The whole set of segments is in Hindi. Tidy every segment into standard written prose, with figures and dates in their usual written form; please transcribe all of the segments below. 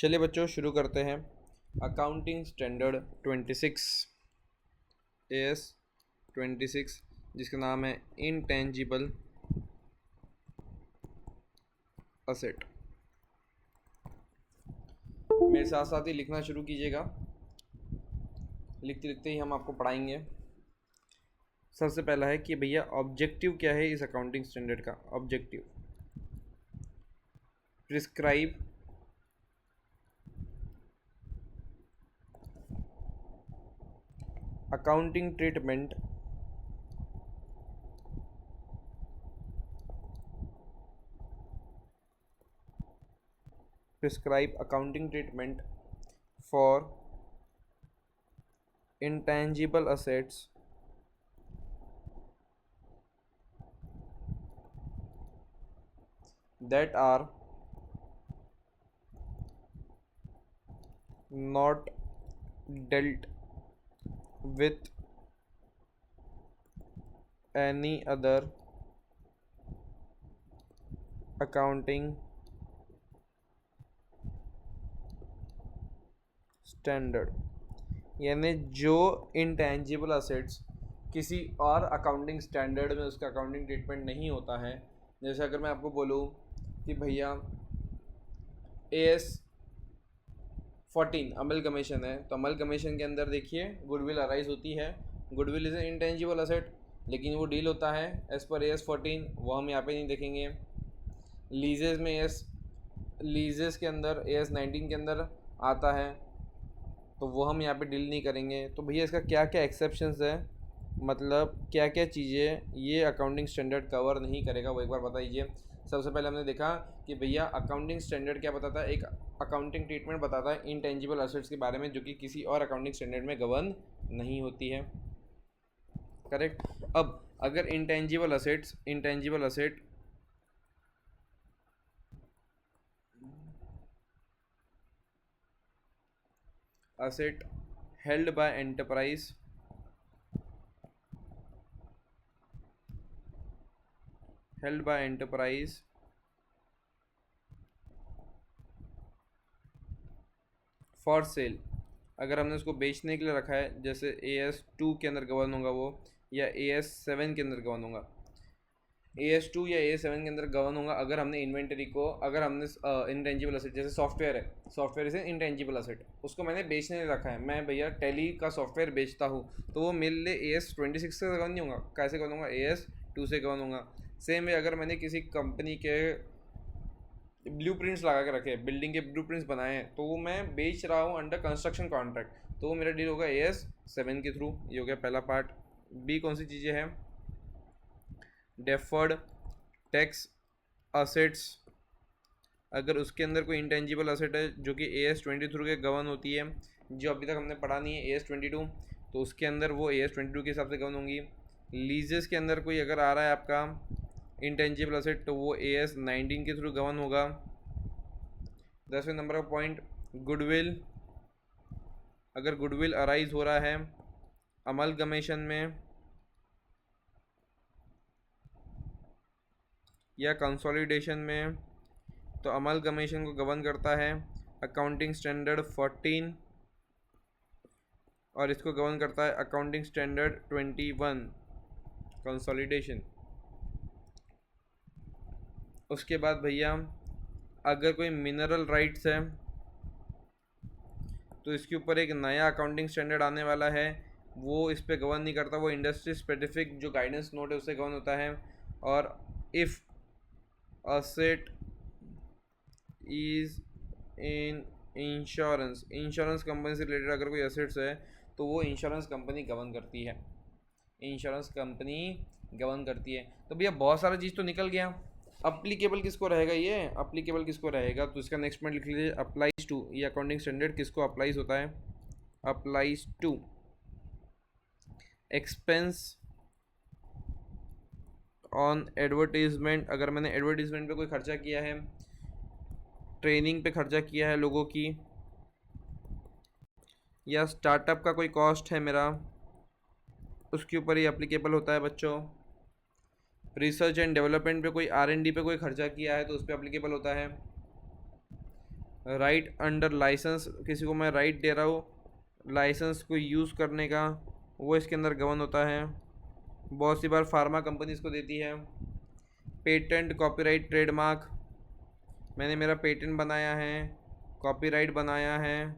चलिए बच्चों शुरू करते हैं। अकाउंटिंग स्टैंडर्ड 26 AS 26 जिसका नाम है इंटेंजिबल असेट। मेरे साथ साथ ही लिखना शुरू कीजिएगा। लिखते लिखते ही हम आपको पढ़ाएंगे। सबसे पहला है कि भैया ऑब्जेक्टिव क्या है इस अकाउंटिंग स्टैंडर्ड का। Objective prescribe accounting treatment for intangible assets that are not dealt with any other accounting standard. यानी जो इंटेंजिबल असेट्स किसी और अकाउंटिंग स्टैंडर्ड में उसका अकाउंटिंग ट्रीटमेंट नहीं होता है। जैसे अगर मैं आपको बोलूँ कि भैया AS 14 अमलगमेशन है, तो अमलगमेशन के अंदर देखिए गुडविल अराइज होती है। Goodwill is an intangible asset, लेकिन वो डील होता है एज़ पर AS 14, वो हम यहाँ पे नहीं देखेंगे। लीजेस में लीजेस के अंदर AS 19 के अंदर आता है, तो वो हम यहाँ पे डील नहीं करेंगे। तो भैया इसका क्या क्या एक्सेप्शंस है, मतलब क्या क्या चीज़ें ये अकाउंटिंग स्टैंडर्ड कवर नहीं करेगा, वो एक बार बताइए। सबसे पहले हमने देखा कि भैया अकाउंटिंग स्टैंडर्ड क्या बताता है, एक अकाउंटिंग ट्रीटमेंट बताता है इंटेंजिबल असेट्स के बारे में जो कि किसी और अकाउंटिंग स्टैंडर्ड में गवर्न नहीं होती है। करेक्ट। अब अगर intangible asset held by enterprise for sale, अगर हमने उसको बेचने के लिए रखा है, जैसे AS 2 के अंदर गवर्न होगा वो, या AS 7 के अंदर गवर्न होगा। AS 2 या AS 7 के अंदर गवर्न होगा अगर हमने इन्वेंटरी को, अगर हमने इंटेंजिबल असेट जैसे सॉफ्टवेयर है, सॉफ्टवेयर इज इंटेंजिबल असेट, उसको मैंने बेचने लिए रखा है। मैं भैया टैली का सॉफ्टवेयर बेचता हूँ, तो वो मेरे लिए AS 26 से गवर्न नहीं होगा। कैसे गवर्न होगा? AS 2 से गवर्न होगा। सेम वे अगर मैंने किसी कंपनी के ब्लूप्रिंट्स लगा के रखे, बिल्डिंग के ब्लूप्रिंट्स बनाए हैं, तो वो मैं बेच रहा हूँ अंडर कंस्ट्रक्शन कॉन्ट्रैक्ट, तो वो मेरा डील होगा AS 7 के थ्रू। ये हो गया पहला पार्ट। बी कौन सी चीज़ें हैं? डेफर्ड टैक्स असेट्स, अगर उसके अंदर कोई इंटेंजिबल असेट है जो कि AS 23 के गवर्न होती है, जो अभी तक हमने पढ़ा नहीं है AS 22, तो उसके अंदर वो AS 22 के हिसाब से गवर्न होंगी। लीजेस के अंदर कोई अगर आ रहा है आपका इंटेंजिबल असेट, तो वो AS 19 के थ्रू गवर्न होगा। 10वें नंबर का पॉइंट, गुडविल, अगर गुडविल अराइज हो रहा है अमलगमेशन में या कंसोलिडेशन में, तो अमलगमेशन को गवर्न करता है अकाउंटिंग स्टैंडर्ड 14 और इसको गवर्न करता है अकाउंटिंग स्टैंडर्ड 21 कंसोलिडेशन। उसके बाद भैया अगर कोई मिनरल राइट्स है, तो इसके ऊपर एक नया अकाउंटिंग स्टैंडर्ड आने वाला है, वो इस पे गवर्न नहीं करता, वो इंडस्ट्री स्पेसिफिक जो गाइडेंस नोट है उससे गवर्न होता है। और if asset is in insurance company से रिलेटेड अगर कोई असेट्स है, तो वो इंश्योरेंस कंपनी गवर्न करती है। तो भैया बहुत सारा चीज़ तो निकल गया। अप्लीकेबल किसको रहेगा? तो इसका नेक्स्ट पॉइंट लिख लीजिए, अप्लाइज टू। ये अकाउंटिंग स्टैंडर्ड किसको अप्लाइज होता है? Applies to expense on advertisement, अगर मैंने एडवर्टीजमेंट पे कोई खर्चा किया है, ट्रेनिंग पे खर्चा किया है लोगों की, या स्टार्टअप का कोई कॉस्ट है मेरा, उसके ऊपर ही एप्लीकेबल होता है बच्चों। रिसर्च एंड डेवलपमेंट पे कोई R&D पे कोई खर्चा किया है, तो उस पर एप्लीकेबल होता है। राइट अंडर लाइसेंस, किसी को मैं राइट दे रहा हूँ लाइसेंस को यूज़ करने का, वो इसके अंदर गवर्न होता है। बहुत सी बार फार्मा कंपनी इसको देती है। पेटेंट, कॉपीराइट, ट्रेडमार्क, मैंने मेरा पेटेंट बनाया है, कॉपीराइट बनाया है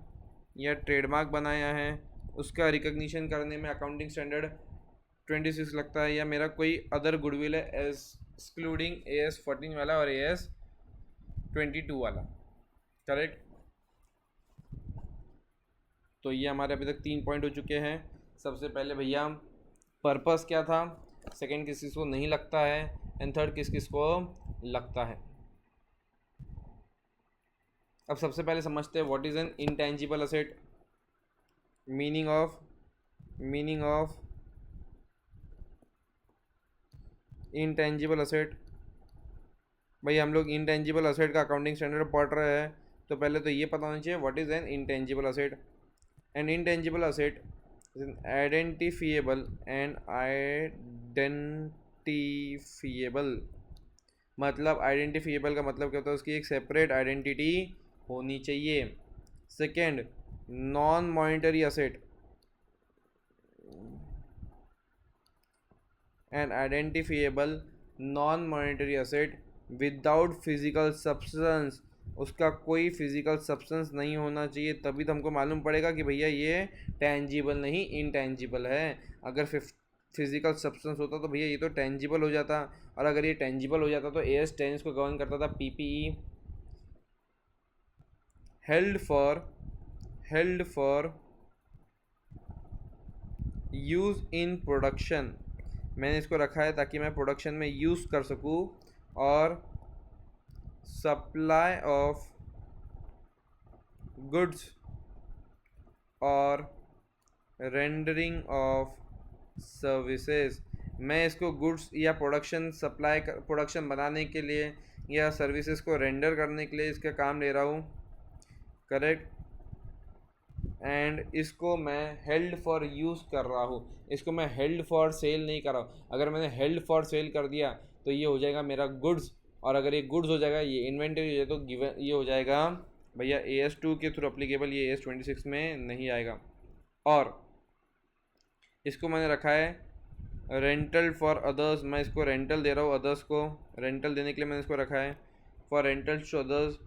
या ट्रेडमार्क बनाया है, उसका रिकग्निशन करने में अकाउंटिंग स्टैंडर्ड 26 लगता है, या मेरा कोई अदर गुडविल है एक्सक्लूडिंग AS 14 वाला और AS 22 वाला। करेक्ट। तो ये हमारे अभी तक 3 पॉइंट हो चुके हैं। सबसे पहले भैया पर्पस क्या था, सेकंड किस किस को नहीं लगता है, एंड थर्ड किस किस को लगता है। अब सबसे पहले समझते हैं what is an intangible asset. Meaning of intangible asset. भाई हम लोग इंटेंजिबल असेट का अकाउंटिंग स्टैंडर्ड पढ़ रहे हैं, तो पहले तो ये पता होना चाहिए what is an intangible asset. N intangible asset is an identifiable, मतलब आइडेंटिफिएबल का मतलब क्या होता है, उसकी एक सेपरेट आइडेंटिटी होनी चाहिए। Second, non monetary asset, an identifiable non monetary asset without physical substance, उसका कोई फिजिकल सब्सटेंस नहीं होना चाहिए, तभी तो हमको मालूम पड़ेगा कि भैया ये टेंजिबल नहीं इंटेंजिबल है। अगर फिजिकल सब्सटेंस होता तो भैया ये तो टेंजिबल हो जाता, और अगर ये टेंजिबल हो जाता तो AS 10 इसको गवर्न करता था। PPE, held for use in production, मैंने इसको रखा है ताकि मैं प्रोडक्शन में यूज़ कर सकूँ। और सप्लाई ऑफ गुड्स और रेंडरिंग ऑफ सर्विसेज, मैं इसको गुड्स या प्रोडक्शन बनाने के लिए या सर्विसेज को रेंडर करने के लिए इसका काम ले रहा हूँ। करेक्ट। एंड इसको मैं हेल्ड फॉर यूज़ कर रहा हूँ, इसको मैं हेल्ड फॉर सेल नहीं कर रहा हूँ। अगर मैंने हेल्ड फॉर सेल कर दिया तो ये हो जाएगा मेरा गुड्स, और अगर ये गुड्स हो जाएगा, ये इन्वेंटरी हो जाए, तो गिवन ये हो जाएगा भैया AS 2 के थ्रू अप्लीकेबल, ये AS 26 में नहीं आएगा। और इसको मैंने रखा है रेंटल फॉर अदर्स, मैं इसको रेंटल दे रहा हूँ अदर्स को, रेंटल देने के लिए मैंने इसको रखा है फॉर रेंटल टू अदर्स,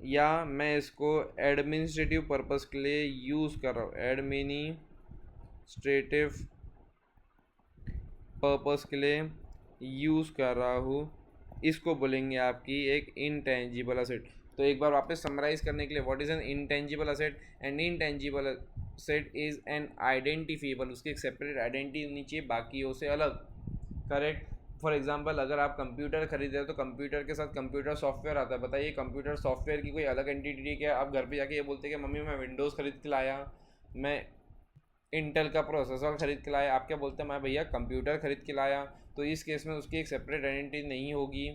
या मैं इसको एडमिनिस्ट्रेटिव पर्पस के लिए यूज़ कर रहा हूँ, एडमिनिस्ट्रेटिव पर्पस के लिए यूज़ कर रहा हूँ। इसको बोलेंगे आपकी एक इंटेंजिबल असेट। तो एक बार वापस समराइज करने के लिए, what is an intangible asset, N intangible asset is an identifiable, उसकी एक सेपरेट आइडेंटिटी होनी चाहिए बाकियों से अलग। करेक्ट। फॉर एग्जांपल अगर आप कंप्यूटर खरीद रहे हो तो कंप्यूटर के साथ कंप्यूटर सॉफ्टवेयर आता है, बताइए कंप्यूटर सॉफ्टवेयर की कोई अलग एंटिटी क्या है? आप घर पे जाके ये बोलते हैं कि मम्मी मैं विंडोज़ खरीद के लाया, मैं इंटेल का प्रोसेसर खरीद के लाया, आप क्या बोलते हैं मैं भैया कंप्यूटर खरीद के लाया, तो इस केस में उसकी एक सेपरेट आइडेंटिटी नहीं होगी।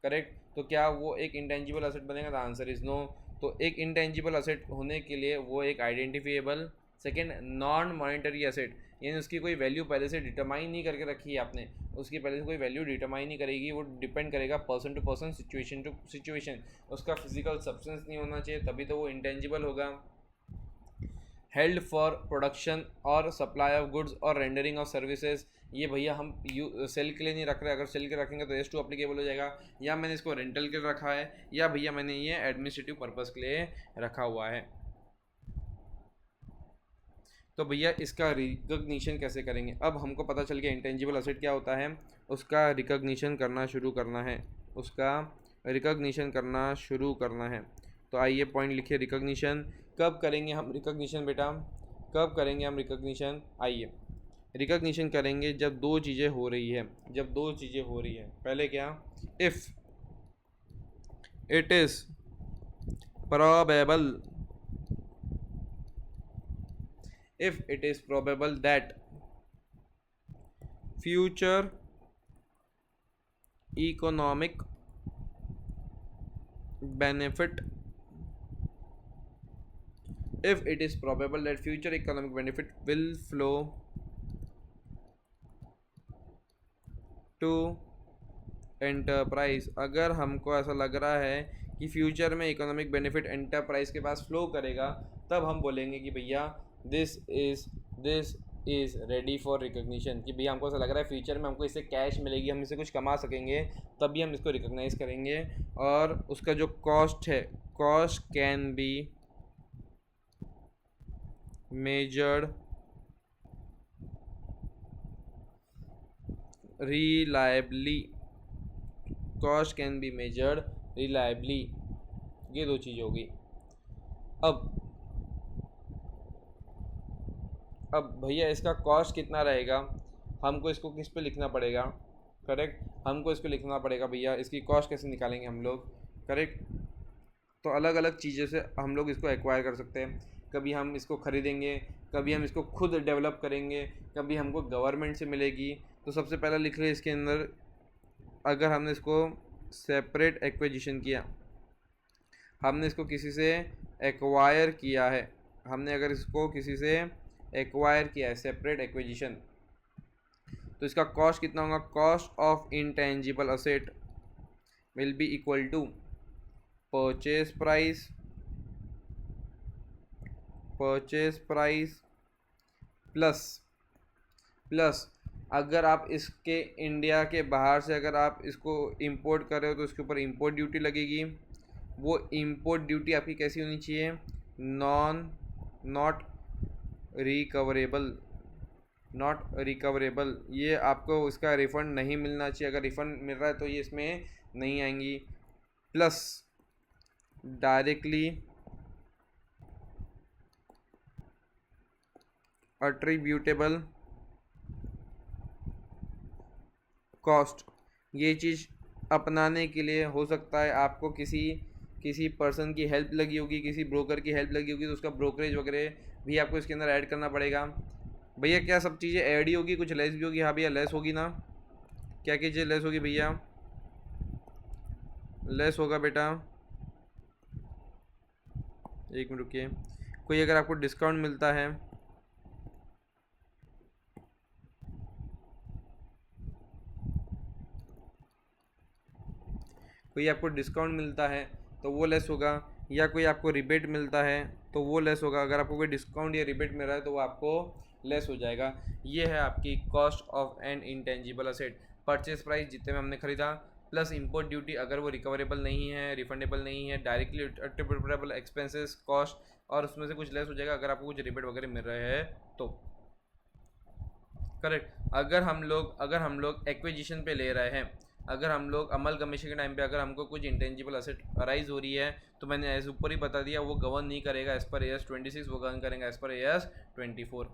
करेक्ट। तो क्या वो एक इंटेंजिबल असेट बनेगा? The answer is no. तो एक इंटेंजिबल असेट होने के लिए वो एक identifiable, second non monetary asset, यानी उसकी कोई वैल्यू पहले से डिटरमाइन नहीं करके रखी है आपने, उसकी पहले से कोई वैल्यू डिटरमाइन नहीं करेगी, वो डिपेंड करेगा person to person, situation to situation, उसका फिजिकल सब्सटेंस नहीं होना चाहिए, तभी तो वो इंटेंजिबल होगा। हेल्ड फॉर प्रोडक्शन और सप्लाई ऑफ गुड्स और रेंडरिंग ऑफ सर्विसेज, ये भैया हम सेल के लिए नहीं रख रहे, अगर सेल के रखेंगे तो AS 2 अप्लीकेबल हो जाएगा, या मैंने इसको रेंटल के लिए रखा है, या भैया मैंने ये एडमिनिस्ट्रेटिव पर्पस के लिए रखा हुआ है। तो भैया इसका रिकग्निशन कैसे करेंगे? अब हमको पता चल गया इंटेंजिबल असेट क्या होता है, उसका रिकग्निशन करना शुरू करना है, उसका रिकग्निशन करना शुरू करना है। तो आइए पॉइंट लिखिए, रिकग्निशन कब करेंगे हम रिकग्निशन बेटा, कब करेंगे हम रिकग्निशन? आइए रिकग्निशन करेंगे जब दो चीज़ें हो रही है, जब दो चीज़ें हो रही है। पहले क्या? If it is probable, if it is probable that future economic benefit, if it is probable that future economic benefit will flow to enterprise, अगर हमको ऐसा लग रहा है कि फ्यूचर में इकोनॉमिक बेनिफिट एंटरप्राइज के पास फ्लो करेगा, तब हम बोलेंगे कि भैया this is ready for recognition, कि भैया हमको ऐसा लग रहा है फ्यूचर में हमको इससे कैश मिलेगी, हम इससे कुछ कमा सकेंगे, तभी हम इसको रिकॉग्नाइज करेंगे। और उसका जो कॉस्ट है, cost can be measured reliably, cost can be measured reliably, ये दो चीज़ होगी। अब भैया इसका कॉस्ट कितना रहेगा, हमको इसको किस पे लिखना पड़ेगा, करेक्ट, हमको इसको लिखना पड़ेगा भैया, इसकी कॉस्ट कैसे निकालेंगे हम लोग, करेक्ट। तो अलग अलग चीज़ों से हम लोग इसको एक्वायर कर सकते हैं, कभी हम इसको ख़रीदेंगे, कभी हम इसको खुद डेवलप करेंगे, कभी हमको गवर्नमेंट से मिलेगी। तो सबसे पहला लिख ले इसके अंदर, अगर हमने इसको सेपरेट एक्विजिशन किया, हमने इसको किसी से एक्वायर किया है, हमने अगर इसको किसी से एक्वायर किया है सेपरेट एक्विजिशन, तो इसका कॉस्ट कितना होगा, cost of intangible asset will be equal to purchase price plus अगर आप इसके इंडिया के बाहर से अगर आप इसको इंपोर्ट कर रहे हो तो इसके ऊपर इंपोर्ट ड्यूटी लगेगी। वो इंपोर्ट ड्यूटी आपकी कैसी होनी चाहिए, नॉट रिकवरेबल, ये आपको इसका रिफ़ंड नहीं मिलना चाहिए, अगर रिफ़ंड मिल रहा है तो ये इसमें नहीं आएंगी। प्लस डायरेक्टली अट्रीब्यूटेबल कॉस्ट, ये चीज़ अपनाने के लिए हो सकता है आपको किसी पर्सन की हेल्प लगी होगी, किसी ब्रोकर की हेल्प लगी होगी, तो उसका ब्रोकरेज वगैरह भी आपको इसके अंदर ऐड करना पड़ेगा। भैया क्या सब चीज़ें ऐड ही होगी, कुछ लेस भी होगी, हाँ भैया लेस होगी ना, क्या क्या चीज़ लेस होगी भैया, लेस होगा बेटा, एक मिनट रुकिए। कोई अगर आपको डिस्काउंट मिलता है, कोई आपको डिस्काउंट मिलता है तो वो लेस होगा, या कोई आपको रिबेट मिलता है तो वो लेस होगा। अगर आपको कोई डिस्काउंट या रिबेट मिल रहा है तो वो आपको लेस हो जाएगा। ये है आपकी cost of N intangible asset, purchase price जितने में हमने खरीदा, प्लस इंपोर्ट ड्यूटी अगर वो रिकवरेबल नहीं है, रिफंडेबल नहीं है, डायरेक्टली अट्रिब्यूटेबल एक्सपेंसेस कॉस्ट, और उसमें से कुछ लेस हो जाएगा अगर आपको कुछ रिबेट वगैरह मिल रहे हैं तो, करेक्ट। अगर हम लोग एक्विजिशन पे ले रहे हैं, अगर हम लोग अमल कमीशन के टाइम पे अगर हमको कुछ इंटेंजिबल असेट अराइज हो रही है, तो मैंने ऐसे ऊपर ही बता दिया, वो गवर्न नहीं करेगा एज पर AS 26, वो गवर्न करेगा एज पर AS 24।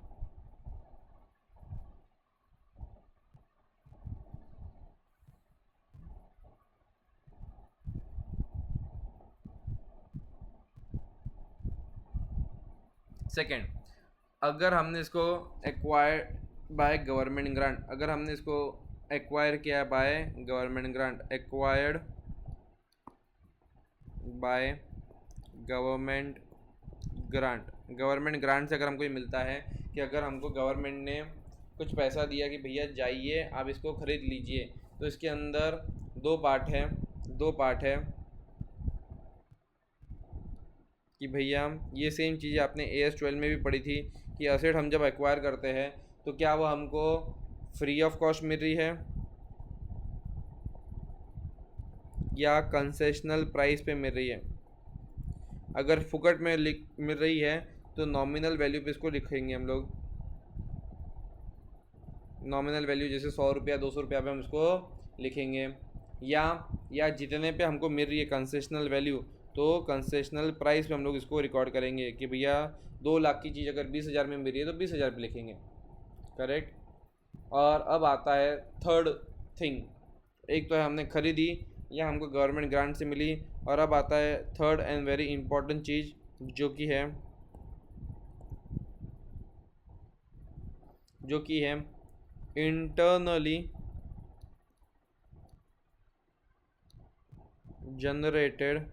सेकेंड, अगर हमने इसको एक्वायर बाय गवर्नमेंट ग्रांट, अगर हमने इसको एक्वायर किया by government grant, acquired by government grant से अगर हमको ये मिलता है कि अगर हमको गवर्नमेंट ने कुछ पैसा दिया कि भैया जाइए आप इसको ख़रीद लीजिए, तो इसके अंदर दो पार्ट है कि भैया ये सेम चीज़ें आपने AS 12 में भी पढ़ी थी कि असेट हम जब एक्वायर करते हैं तो क्या वो हमको फ्री ऑफ कॉस्ट मिल रही है या कंसेशनल प्राइस पे मिल रही है। अगर फुकट में मिल रही है तो नॉमिनल वैल्यू पे इसको लिखेंगे हम लोग, नॉमिनल वैल्यू जैसे 100 रुपया 200 रुपया पे हम इसको लिखेंगे, या जितने पे हमको मिल रही है कंसेशनल वैल्यू, तो कंसेशनल प्राइस पे हम लोग इसको रिकॉर्ड करेंगे कि भैया 2 लाख की चीज़ अगर 20,000 में मिल रही है तो 20,000 पे लिखेंगे, करेक्ट। और अब आता है थर्ड थिंग, एक तो है हमने खरीदी या हमको गवर्नमेंट ग्रांट से मिली, और अब आता है थर्ड एंड वेरी इंपॉर्टेंट चीज़ जो कि है इंटरनली जनरेटेड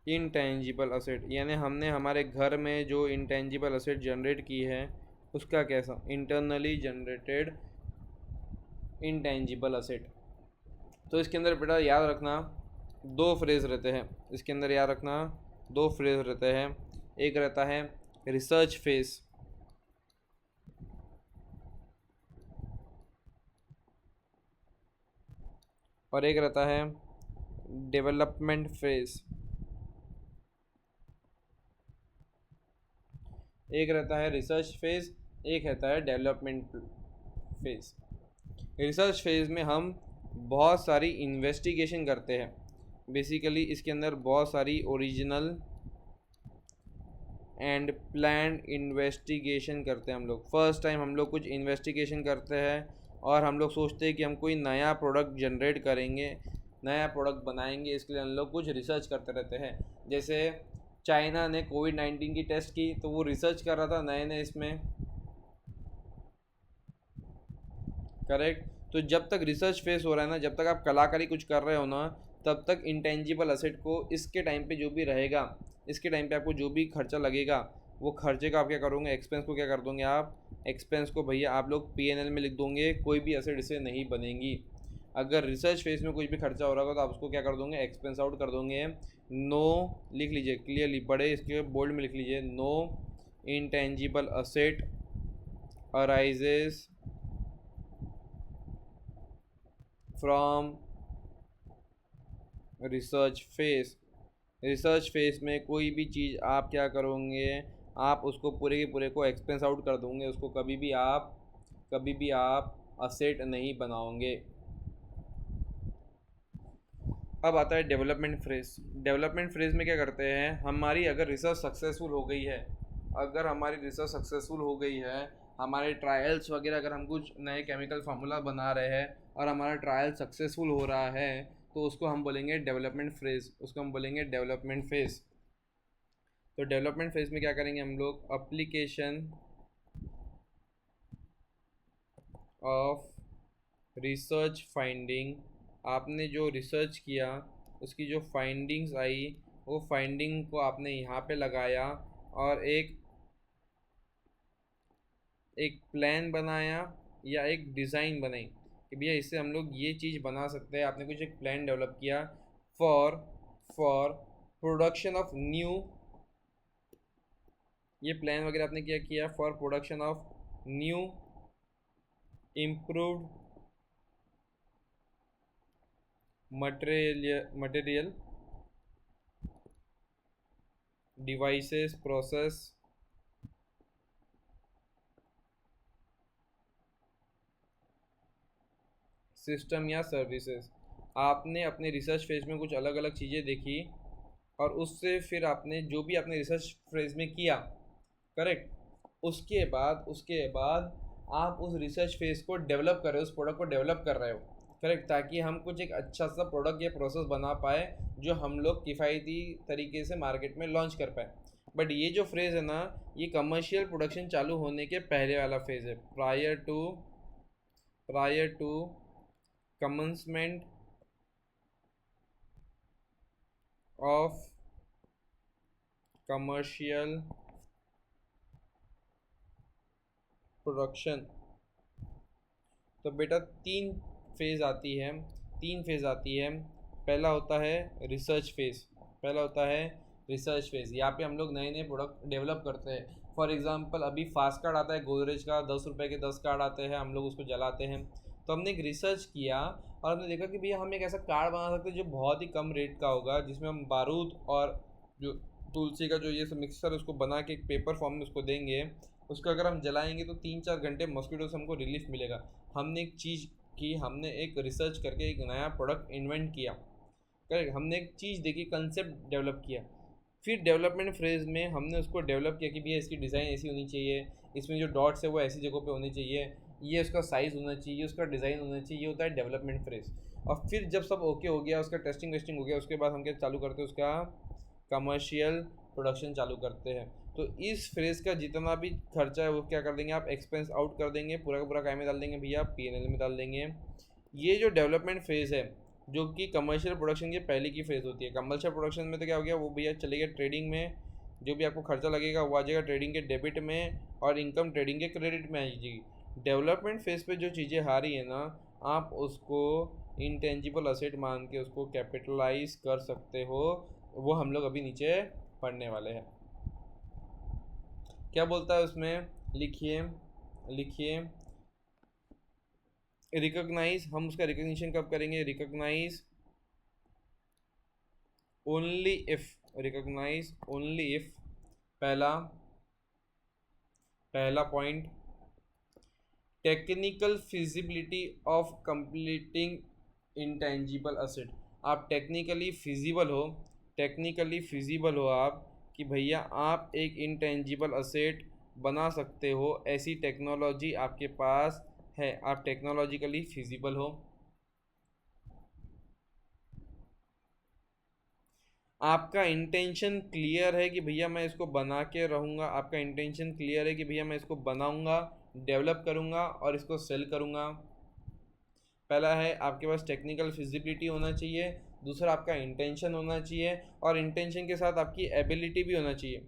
इंटेंजिबल असेट, यानी हमने हमारे घर में जो इंटेंजिबल असेट जनरेट की है उसका कैसा, इंटरनली जनरेटेड इंटेंजिबल असेट। तो इसके अंदर बेटा याद रखना दो फ्रेज रहते हैं, इसके अंदर याद रखना दो फ्रेज रहते हैं। एक रहता है रिसर्च फेज और एक रहता है डेवलपमेंट फेज। एक रहता है रिसर्च फेज, एक रहता है डेवलपमेंट फेज। रिसर्च फेज में हम बहुत सारी इन्वेस्टिगेशन करते हैं। बेसिकली इसके अंदर बहुत सारी ओरिजिनल एंड प्लान्ड इन्वेस्टिगेशन करते हैं हम लोग। फर्स्ट टाइम हम लोग कुछ इन्वेस्टिगेशन करते हैं और हम लोग सोचते हैं कि हम कोई नया प्रोडक्ट जनरेट करेंगे, नया प्रोडक्ट बनाएंगे। इसके लिए हम लोग कुछ रिसर्च करते रहते हैं। जैसे चाइना ने कोविड-19 की टेस्ट की तो वो रिसर्च कर रहा था नए नए इसमें, करेक्ट। तो जब तक रिसर्च फेस हो रहा है ना, जब तक आप कलाकारी कुछ कर रहे हो ना, तब तक इंटेंजिबल असेट को इसके टाइम पे जो भी रहेगा, इसके टाइम पे आपको जो भी खर्चा लगेगा, वो खर्चे का आप क्या करोगे, एक्सपेंस को क्या कर दोगे आप, एक्सपेंस को भैया आप लोग P&L में लिख दोगे। कोई भी असेट इससे नहीं बनेगी। अगर रिसर्च फेज में कुछ भी खर्चा हो रहा होगा तो आप उसको क्या कर दोगे, एक्सपेंस आउट कर दोगे। नो, लिख लीजिए क्लियरली, बड़े इसके बोल्ड में लिख लीजिए, no intangible asset arises from research phase. Research phase में कोई भी चीज़ आप क्या करोगे, आप उसको पूरे के पूरे को एक्सपेंस आउट कर दोगे। उसको कभी भी आप असेट नहीं बनाओगे। अब आता है डेवलपमेंट फेज। डेवलपमेंट फेज में क्या करते हैं, हमारी अगर रिसर्च सक्सेसफुल हो गई है, अगर हमारी रिसर्च सक्सेसफुल हो गई है, हमारे ट्रायल्स वगैरह, अगर हम कुछ नए केमिकल फार्मूला बना रहे हैं और हमारा ट्रायल सक्सेसफुल हो रहा है, तो उसको हम बोलेंगे डेवलपमेंट फेज, उसको हम बोलेंगे डेवलपमेंट फेज। तो डेवलपमेंट फेज में क्या करेंगे हम लोग, एप्लीकेशन ऑफ रिसर्च फाइंडिंग। आपने जो रिसर्च किया उसकी जो फाइंडिंग्स आई, वो फाइंडिंग को आपने यहाँ पे लगाया और एक प्लान बनाया या एक डिज़ाइन बनाई कि भैया इससे हम लोग ये चीज़ बना सकते हैं। आपने कुछ एक प्लान डेवलप किया फॉर प्रोडक्शन ऑफ न्यू, ये प्लान वगैरह आपने क्या किया, for production of new improved material devices process system या सर्विसेज। आपने अपने रिसर्च फेज में कुछ अलग अलग चीज़ें देखी और उससे फिर आपने जो भी आपने रिसर्च फेज में किया, करेक्ट, उसके बाद आप उस रिसर्च फेज को डेवलप कर रहे हो, उस प्रोडक्ट को डेवलप कर रहे हो, करेक्ट, ताकि हम कुछ एक अच्छा सा प्रोडक्ट या प्रोसेस बना पाए जो हम लोग किफ़ायती तरीके से मार्केट में लॉन्च कर पाए। बट ये जो फ्रेज़ है ना, ये कमर्शियल प्रोडक्शन चालू होने के पहले वाला फेज़ है, prior to commencement of commercial production। तो बेटा तीन फेज़ आती है। पहला होता है रिसर्च फेज़। यहाँ पे हम लोग नए नए प्रोडक्ट डेवलप करते हैं। फॉर एग्जांपल अभी फास्ट कार्ड आता है गोदरेज का, 10 रुपये के 10 कार्ड आते हैं, हम लोग उसको जलाते हैं। तो हमने एक रिसर्च किया और हमने देखा कि भैया हम एक ऐसा कार्ड बना सकते हैं जो बहुत ही कम रेट का होगा, जिसमें हम बारूद और जो तुलसी का जो ये सब मिक्सर उसको बना के एक पेपर फॉर्म में उसको देंगे। उसको अगर हम जलाएंगे तो 3-4 घंटे मॉस्किटो से हमको रिलीफ मिलेगा। हमने एक चीज़ की, हमने एक रिसर्च करके एक नया प्रोडक्ट इन्वेंट किया, करेक्ट, हमने एक चीज़ देखी, कंसेप्ट डेवलप किया। फिर डेवलपमेंट फेज़ में हमने उसको डेवलप किया कि भैया इसकी डिज़ाइन ऐसी होनी चाहिए, इसमें जो डॉट्स है वो ऐसी जगहों पे होनी चाहिए, ये उसका साइज़ होना चाहिए, उसका डिज़ाइन होना चाहिए, ये होता है डेवलपमेंट फेज़। और फिर जब सब ओके हो गया, उसका टेस्टिंग वेस्टिंग हो गया, उसके बाद हम क्या चालू करते हैं, उसका कमर्शियल प्रोडक्शन चालू करते हैं। तो इस फेज़ का जितना भी खर्चा है वो क्या कर देंगे आप, एक्सपेंस आउट कर देंगे, पूरा का पूरा काय में डाल देंगे भैया, P&L में डाल देंगे। ये जो डेवलपमेंट फेज़ है जो कि कमर्शियल प्रोडक्शन की पहले की फ़ेज़ होती है। कमर्शियल प्रोडक्शन में तो क्या हो गया, वो भैया चले गया ट्रेडिंग में, जो भी आपको खर्चा लगेगा वो आ जाएगा ट्रेडिंग के डेबिट में और इनकम ट्रेडिंग के क्रेडिट में आ जाएगी। डेवलपमेंट फेज़ पे जो चीज़ें आ रही है ना, आप उसको इंटेंजिबल असेट मान के उसको कैपिटलाइज कर सकते हो। वो हम लोग अभी नीचे पढ़ने वाले हैं। क्या बोलता है उसमें, लिखिए लिखिए, रिकॉग्नाइज, हम उसका रिकॉग्निशन कब करेंगे, recognize only if, recognize only if, पहला point, technical feasibility of completing intangible asset. आप टेक्निकली फिजिबल हो आप, कि भैया आप एक इंटेंजिबल असेट बना सकते हो, ऐसी टेक्नोलॉजी आपके पास है, आप टेक्नोलॉजिकली फिजिबल हो। आपका इंटेंशन क्लियर है कि भैया मैं इसको बना के रहूँगा, आपका इंटेंशन क्लियर है कि भैया मैं इसको बनाऊँगा, डेवलप करूँगा और इसको सेल करूँगा। पहला है आपके पास टेक्निकल फिजिबिलिटी होना चाहिए, दूसरा आपका इंटेंशन होना चाहिए, और इंटेंशन के साथ आपकी एबिलिटी भी होना चाहिए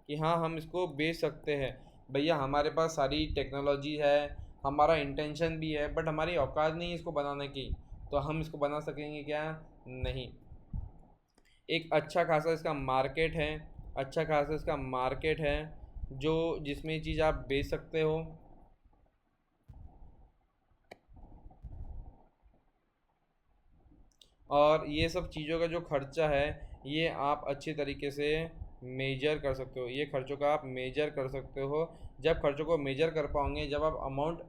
कि हाँ हम इसको बेच सकते हैं। भैया हमारे पास सारी टेक्नोलॉजी है, हमारा इंटेंशन भी है, बट हमारी औकात नहीं है इसको बनाने की, तो हम इसको बना सकेंगे क्या, नहीं। एक अच्छा खासा इसका मार्केट है, जो जिसमें चीज़ आप बेच सकते हो। और ये सब चीज़ों का जो खर्चा है ये आप अच्छे तरीके से मेजर कर सकते हो, ये खर्चों का आप मेजर कर सकते हो। जब खर्चों को मेजर कर पाओगे, जब आप अमाउंट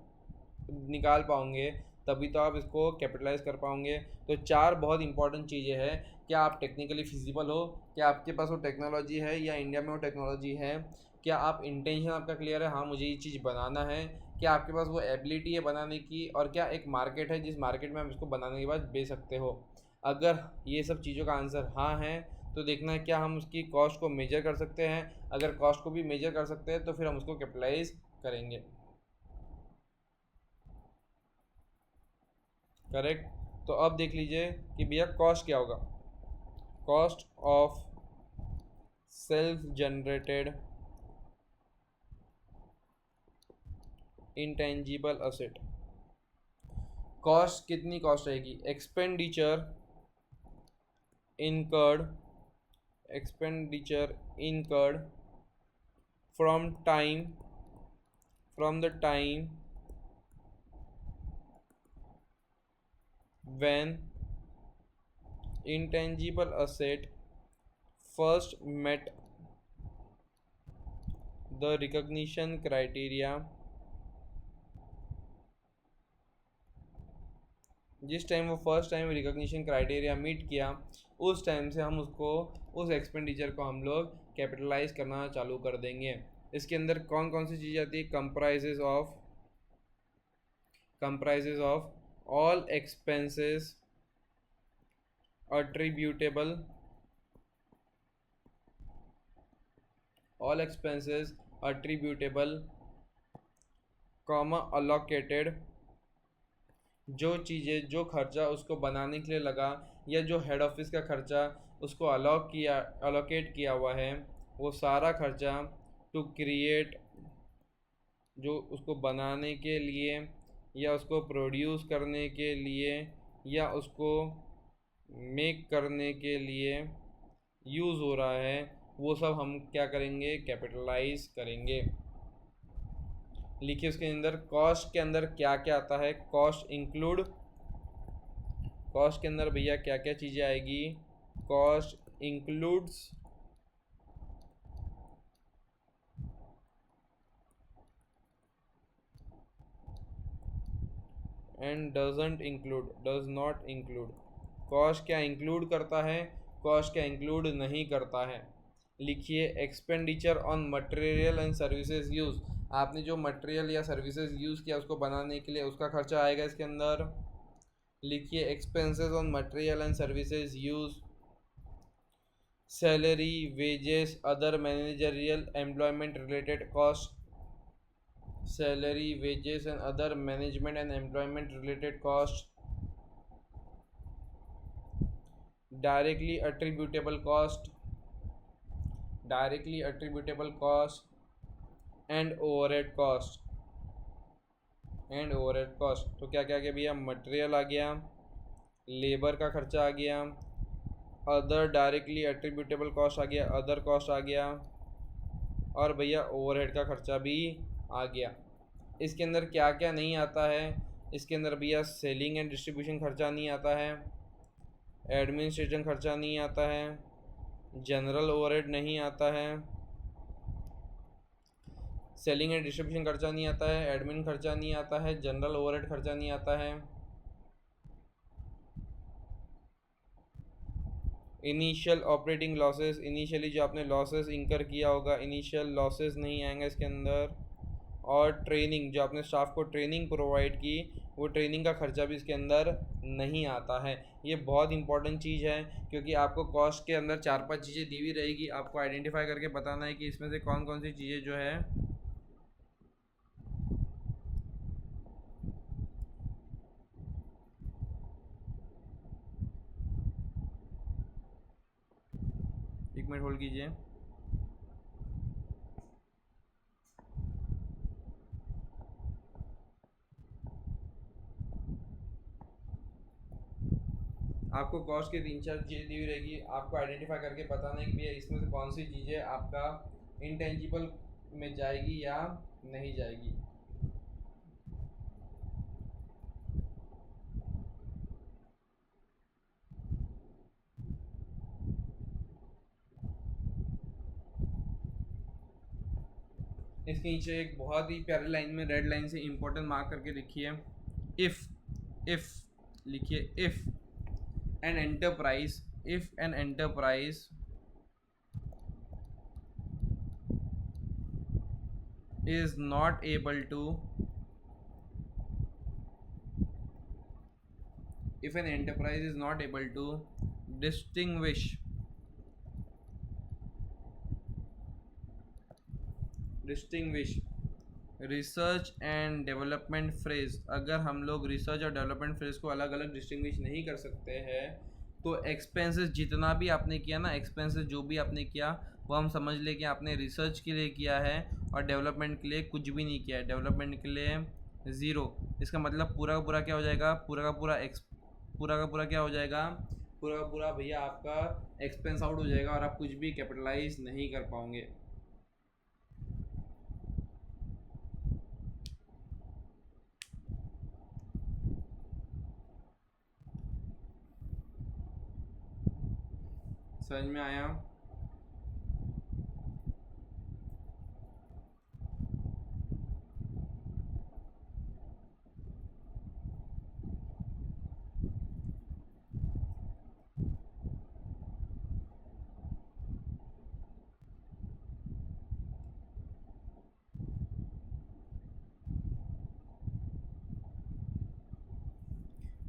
निकाल पाओगे, तभी तो आप इसको कैपिटलाइज कर पाओगे। तो चार बहुत इंपॉर्टेंट चीज़ें हैं, क्या आप टेक्निकली फिजिबल हो, क्या आपके पास वो टेक्नोलॉजी है या इंडिया में वो टेक्नोलॉजी है, क्या आप इंटेंशन आपका क्लियर है, हाँ मुझे ये चीज़ बनाना है, क्या आपके पास वो एबिलिटी है बनाने की, और क्या एक मार्केट है जिस मार्केट में आप इसको बनाने के बाद बेच सकते हो। अगर ये सब चीज़ों का आंसर हाँ है तो देखना है क्या हम उसकी कॉस्ट को मेजर कर सकते हैं। अगर कॉस्ट को भी मेजर कर सकते हैं तो फिर हम उसको कैपिटलाइज करेंगे। करेक्ट। तो अब देख लीजिए कि भैया कॉस्ट क्या होगा, cost of self generated intangible asset. Cost कितनी कॉस्ट रहेगी, incurred expenditure incurred from the time when intangible asset first met the recognition criteria। जिस टाइम वो first time recognition criteria meet किया, उस टाइम से हम उसको, उस एक्सपेंडिचर को हम लोग कैपिटलाइज करना चालू कर देंगे। इसके अंदर कौन कौन सी चीज़ आती है, comprises of all expenses attributable comma allocated, जो चीज़ें, जो खर्चा उसको बनाने के लिए लगा, या जो हेड ऑफिस का खर्चा उसको अलोकेट किया हुआ है, वो सारा खर्चा टू क्रिएट, जो उसको बनाने के लिए या उसको प्रोड्यूस करने के लिए या उसको मेक करने के लिए यूज़ हो रहा है, वो सब हम क्या करेंगे, कैपिटलाइज करेंगे। लिखिए उसके अंदर कॉस्ट के अंदर क्या क्या आता है, कॉस्ट के अंदर भैया क्या क्या चीज़ें आएगी, cost includes and does not include. Cost क्या इंक्लूड करता है, कॉस्ट क्या इंक्लूड नहीं करता है। लिखिए expenditure on material and services use, आपने जो मटेरियल या सर्विसेज यूज़ किया उसको बनाने के लिए, उसका खर्चा आएगा इसके अंदर। लिखिए expenses on material and services use, salary, wages, other managerial employment related cost, salary, wages and other management and employment related costs, directly attributable cost and overhead cost। And overhead cost. तो क्या क्या आ गया भैया, मटेरियल आ गया, लेबर का खर्चा आ गया, अदर डायरेक्टली एट्रीब्यूटेबल कॉस्ट आ गया, अदर कॉस्ट आ गया, और भैया ओवरहेड का खर्चा भी आ गया। इसके अंदर क्या क्या नहीं आता है, इसके अंदर भैया सेलिंग एंड डिस्ट्रीब्यूशन खर्चा नहीं आता है, एडमिनिस्ट्रेशन खर्चा नहीं आता है, जनरल ओवरहेड नहीं आता है, सेलिंग एंड डिस्ट्रीब्यूशन खर्चा नहीं आता है, एडमिन खर्चा नहीं आता है, जनरल ओवरहेड खर्चा नहीं आता है, इनिशियल ऑपरेटिंग लॉसेस, इनिशियली जो आपने लॉसेस इंकर किया होगा, इनिशियल लॉसेस नहीं आएंगे इसके अंदर, और ट्रेनिंग, जो आपने स्टाफ को ट्रेनिंग प्रोवाइड की, वो ट्रेनिंग का खर्चा भी इसके अंदर नहीं आता है। ये बहुत इंपॉर्टेंट चीज़ है, क्योंकि आपको कॉस्ट के अंदर 4-5 चीज़ें दी हुई रहेगी, आपको आइडेंटिफाई करके बताना है कि इसमें से कौन कौन सी चीज़ें जो है एक मिनट होल्ड कीजिए। आपको कॉस्ट की 3-4 चीज़ें दी हुई रहेगी, आपको आइडेंटिफाई करके बताना है कि भैया इसमें से कौन सी चीज़ें आपका इंटेंजिबल में जाएगी या नहीं जाएगी। इसके नीचे एक बहुत ही प्यारी लाइन में रेड लाइन से इंपॉर्टेंट मार्क करके लिखिए, इफ़ लिखिए, if an enterprise is not able to if an enterprise is not able to distinguish research and development phase, अगर हम लोग रिसर्च और डेवलपमेंट फेज को अलग अलग डिस्टिंग्विश नहीं कर सकते हैं, तो एक्सपेंसेस जितना भी आपने किया ना, एक्सपेंसेस जो भी आपने किया वो हम समझ ले कि आपने रिसर्च के लिए किया है और डेवलपमेंट के लिए कुछ भी नहीं किया है, डेवलपमेंट के लिए ज़ीरो। इसका मतलब पूरा का पूरा क्या हो जाएगा, पूरा का पूरा क्या हो जाएगा, पूरा का पूरा भैया आपका एक्सपेंस आउट हो जाएगा और आप कुछ भी कैपिटलाइज नहीं कर पाओगे। समझ में आया?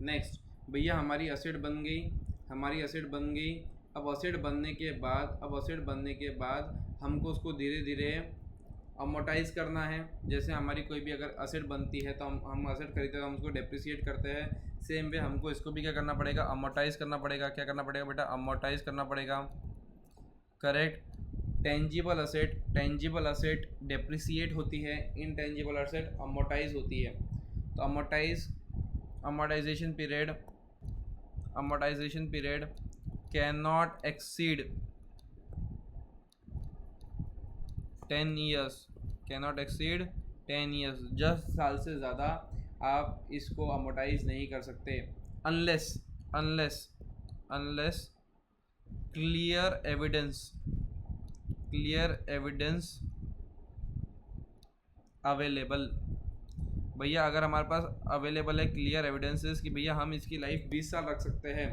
नेक्स्ट भैया हमारी असेट बन गई, अब असेट बनने के बाद हमको उसको धीरे धीरे अमोटाइज़ करना है। जैसे हमारी कोई भी अगर असेट बनती है तो हम असेट खरीदते हैं तो हम उसको डेप्रिसिएट करते हैं, सेम वे हमको इसको भी क्या करना पड़ेगा, अमोटाइज़ करना पड़ेगा। क्या करना पड़ेगा बेटा, अमोटाइज़ करना पड़ेगा, करेक्ट। टेंजिबल असेट डेप्रिसिएट होती है, इनटेंजिबल असेट अमोटाइज होती है। तो amortization period cannot exceed 10 years, 10 साल से ज़्यादा आप इसको अमोटाइज नहीं कर सकते, अनलेस क्लियर एविडेंस अवेलेबल। भैया अगर हमारे पास अवेलेबल है क्लियर एविडेंसेस कि भैया हम इसकी लाइफ 20 साल रख सकते हैं,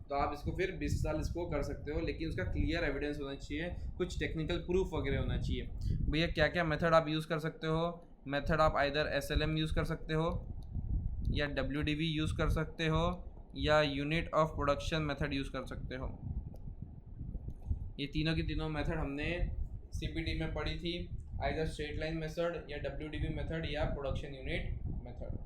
तो आप इसको फिर 20 साल इसको कर सकते हो, लेकिन उसका क्लियर एविडेंस होना चाहिए, कुछ टेक्निकल प्रूफ वगैरह होना चाहिए। भैया क्या क्या मेथड आप यूज़ कर सकते हो, मेथड आप आइदर SLM यूज़ कर सकते हो या WDV यूज़ कर सकते हो या unit of production method use कर सकते हो। ये तीनों की तीनों मेथड हमने CPT में पढ़ी थी, आइदर स्ट्रेट लाइन मेथड या WDV मेथड या प्रोडक्शन यूनिट मेथड।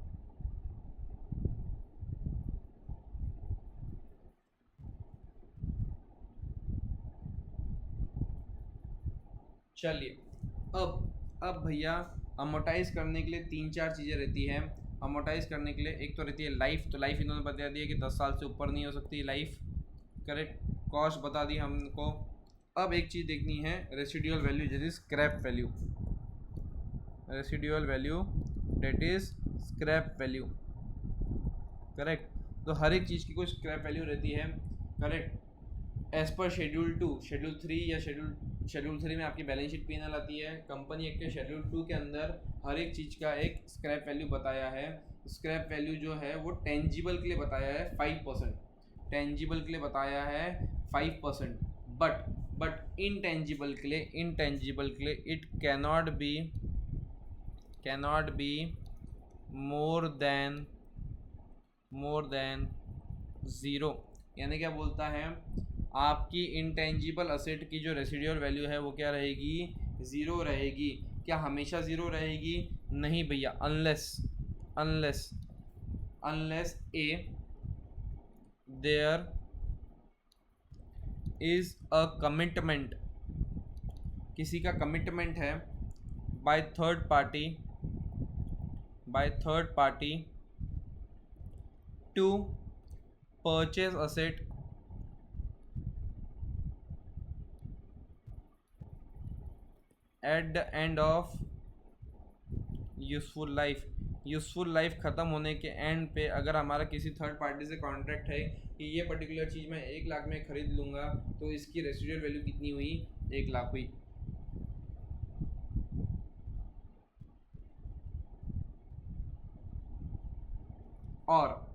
चलिए अब भैया अमोटाइज करने के लिए 3-4 चीज़ें रहती हैं। अमोटाइज करने के लिए एक तो रहती है लाइफ, तो लाइफ इन्होंने बता दिया कि 10 साल से ऊपर नहीं हो सकती लाइफ, करेक्ट। कॉस्ट बता दी हमको। अब एक चीज़ देखनी है रेसिडुअल वैल्यू, जैसे scrap value, residual value that is scrap value, correct. तो हर एक चीज़ की कोई स्क्रैप वैल्यू रहती है, correct. As per schedule 2, schedule 3 या शेड्यूल 3 में आपकी बैलेंस शीट पी&एल आती है। कंपनी एक्ट के शेड्यूल 2 के अंदर हर एक चीज़ का एक स्क्रैप वैल्यू बताया है। स्क्रैप वैल्यू जो है वो टेंजिबल के लिए बताया है 5%, टेंजिबल के लिए बताया है 5%, बट इनटेंजिबल के लिए it cannot be more than zero. यानी क्या बोलता है, आपकी इंटेंजिबल असेट की जो रेसिडुअल वैल्यू है वो क्या रहेगी, ज़ीरो रहेगी। क्या हमेशा ज़ीरो रहेगी? नहीं भैया, unless a there is a commitment, किसी का कमिटमेंट है by third party to purchase asset at the end of useful life ख़त्म होने के एंड पे अगर हमारा किसी थर्ड पार्टी से कॉन्ट्रैक्ट है कि ये पर्टिकुलर चीज़ मैं 1 लाख में ख़रीद लूँगा, तो इसकी रेसिडुअल वैल्यू कितनी हुई, 1 लाख हुई। और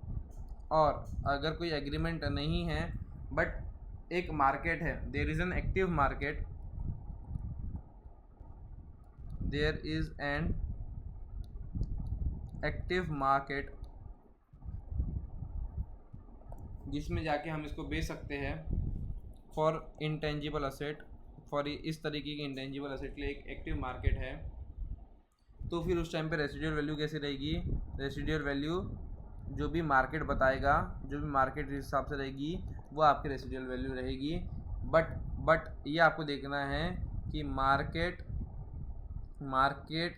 अगर कोई एग्रीमेंट नहीं है बट एक मार्केट है, there is an active market, there is an active market जिसमें जाके हम इसको बेच सकते हैं फॉर इंटेंजिबल असेट, फॉर इस तरीके की इंटेंजिबल असेट के लिए एक एक्टिव मार्केट है, तो फिर उस टाइम पे रेसिडुअल वैल्यू कैसी रहेगी, रेसिडुअल वैल्यू जो भी मार्केट बताएगा, जो भी मार्केट हिसाब से रहेगी वो आपकी रेसिडुअल वैल्यू रहेगी। बट ये आपको देखना है कि मार्केट